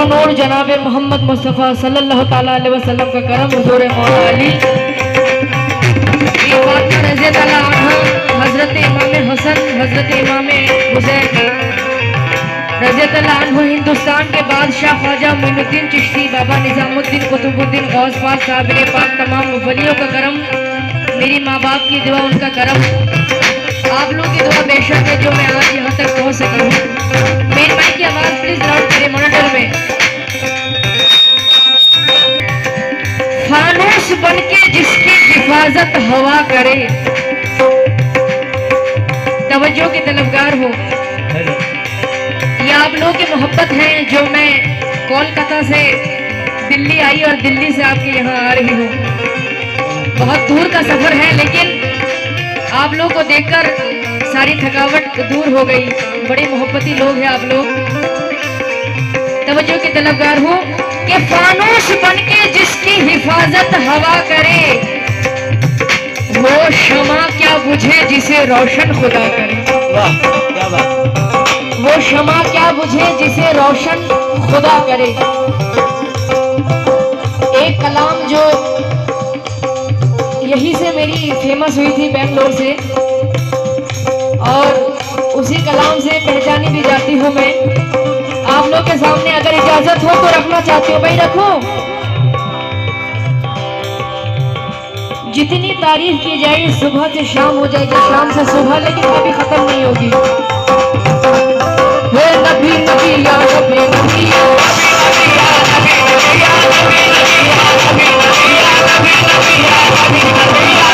नूर जनाब मोहम्मद मुस्तफ़ा सल्लल्लाहु ताला अलैहि वसल्लम का करम हुजूर मौला अली हजरत इमाम हसन हजरत इमाम हुसैन रज़ियल्लाहु अन्हु हिंदुस्तान के बादशाह ख्वाजा मोइनुद्दीन चिश्ती बाबा निजामुद्दीन कुतुबुद्दीन गौस पाक साहब पाक तमाम वलियों का करम, मेरी माँ बाप की दुआ उनका करम, आप लोगों की दुआ बेशक है जो मैं आज यहाँ तक पहुँच सकी हूँ। मेन माइक की आवाज़ प्लीज लाउड करें मॉनिटर में। फानूस बनके जिसकी हिफाजत हवा करे, तवज्जो के तलबगार हो, ये आप लोगों की मोहब्बत है जो मैं कोलकाता से दिल्ली आई और दिल्ली से आपके यहाँ आ रही हूँ। बहुत दूर का सफर है लेकिन आप लोग को देखकर सारी थकावट दूर हो गई। बड़े मोहब्बती लोग हैं आप लोग, तवज्जो के तलबगार हो कि फानूस बनके जिसकी हिफाजत हवा करे, वो शमा क्या बुझे जिसे रोशन खुदा करे। वाह क्या बात। वो शमा क्या बुझे जिसे रोशन खुदा करे। एक कलाम जो यही से मेरी फेमस हुई थी बेंगलोर से, और उसी कलाम से पहचानी भी जाती हूँ मैं। आप लोग के सामने अगर इजाजत हो तो रखना चाहती हूँ। भाई रखो। जितनी तारीफ की जाए सुबह से शाम हो जाएगी, शाम से सुबह, लेकिन कभी खत्म नहीं होगी। हे नबी नबी या नबी नबी या नबी या नबी या नबी या नबी या नबी या नबी या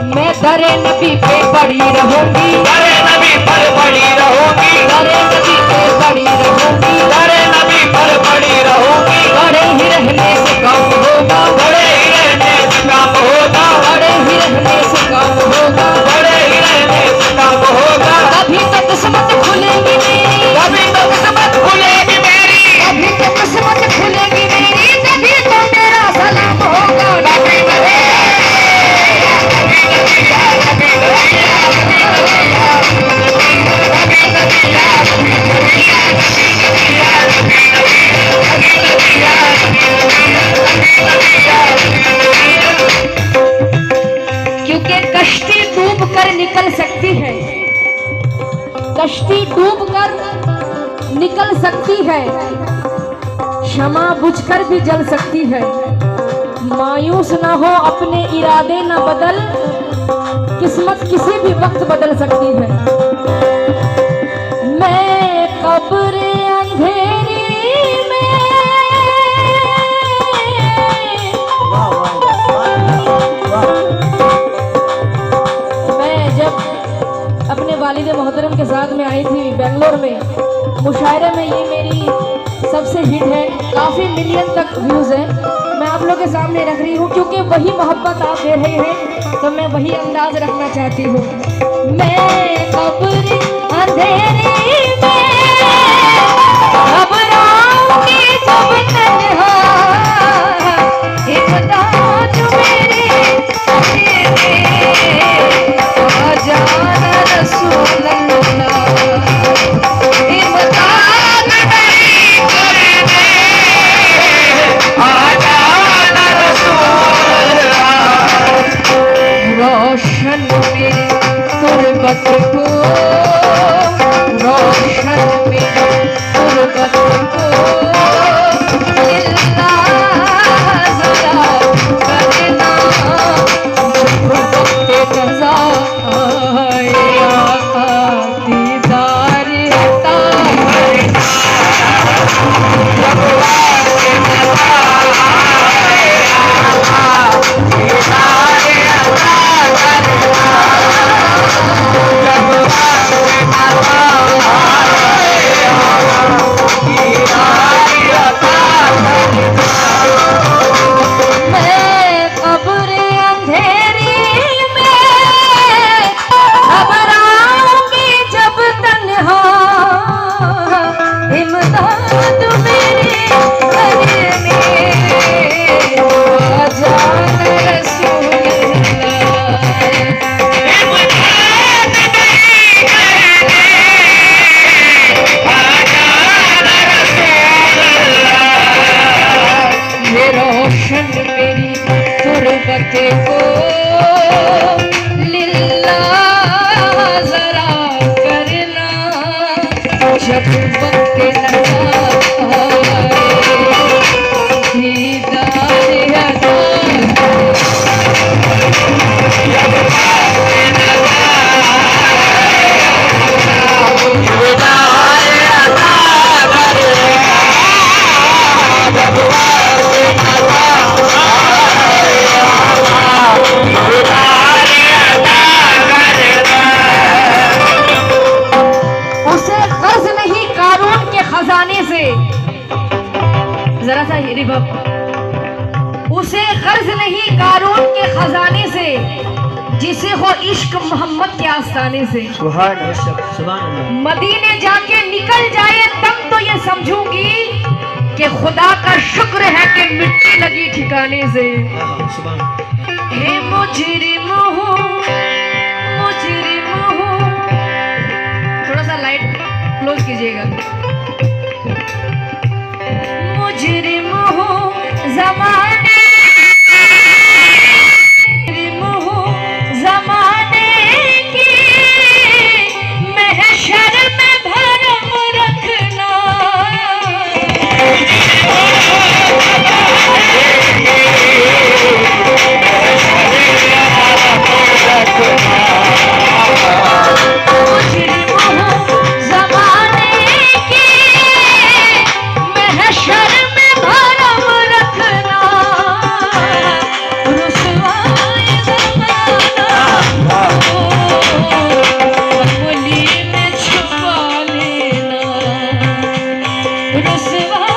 मैं दरे नबी पे पड़ी रहूंगी, दरे नबी पर पड़ी रहूंगी, दरे नबी पे पड़ी रहूंगी, दरे नबी पर पड़ी रहूंगी। बड़े ही रहने से काम होगा, बड़े ही रहने से काम होगा, बड़े ही रहने से काम होगा, बड़े ही रहने से काम होगा। अभी तो किस्मत खुलेगी मेरी, अभी तो किस्मत खुलेगी मेरी, अभी तो किस्मत खुलेगी मेरी, तभी तो मेरा सलाम होगा। नबी नबी क्योंकि कश्ती डूब कर निकल सकती है, कश्ती डूब कर निकल सकती है, क्षमा बुझकर भी जल सकती है। मायूस ना हो, अपने इरादे ना बदल, किस्मत किसी भी वक्त बदल सकती है। मैं कब्र अंधेरी में, मैं जब अपने वालिद मोहतरम के साथ में आई थी बेंगलोर में, मुशायरे में ये मेरी सबसे हिट है, काफी मिलियन तक व्यूज है। मैं आप लोगों के सामने रख रही हूँ क्योंकि वही मोहब्बत आप दे रहे हैं, तो मैं वही अंदाज रखना चाहती हूँ। मैं कब्र अंधेरी में घबराऊंगी जब तन्हा, इमदाद मेरी आ जाना रसूल अल्लाह, इमदाद मेरी आ जाना रसूल अल्लाह। रोशन मेरी तुरबत को, रोशन मेरी तुरबत को, इल्ला ज़रा करना जब वक्त क़ज़ा आया, दीदार अता करना जब वक्त क़ज़ा आया, दीदार अता करना जब वक्त क़ज़ा आया, दीदार अता करना। मैं कब्र अंधेरी में घबराऊंगी जब तन्हा, इमदाद मेरी करने आ जा। जरा सा रिवर्ब, उसे कर्ज नहीं कारून के खजाने से, जिसे हो इश्क मोहम्मद के आस्ताने से। सुभान अल्लाह। मदीने जाके निकल जाए तब तो ये समझूंगी कि खुदा का शुक्र है कि मिट्टी लगी ठिकाने से। हे मुजरिम हूँ, मुजरिम हूँ, थोड़ा सा लाइट क्लोज कीजिएगा। मुजरिम हूँ ज़माने, मुजरिम हूँ ज़माने की, महशर में भरम रखना। छुपा लेना रुसवा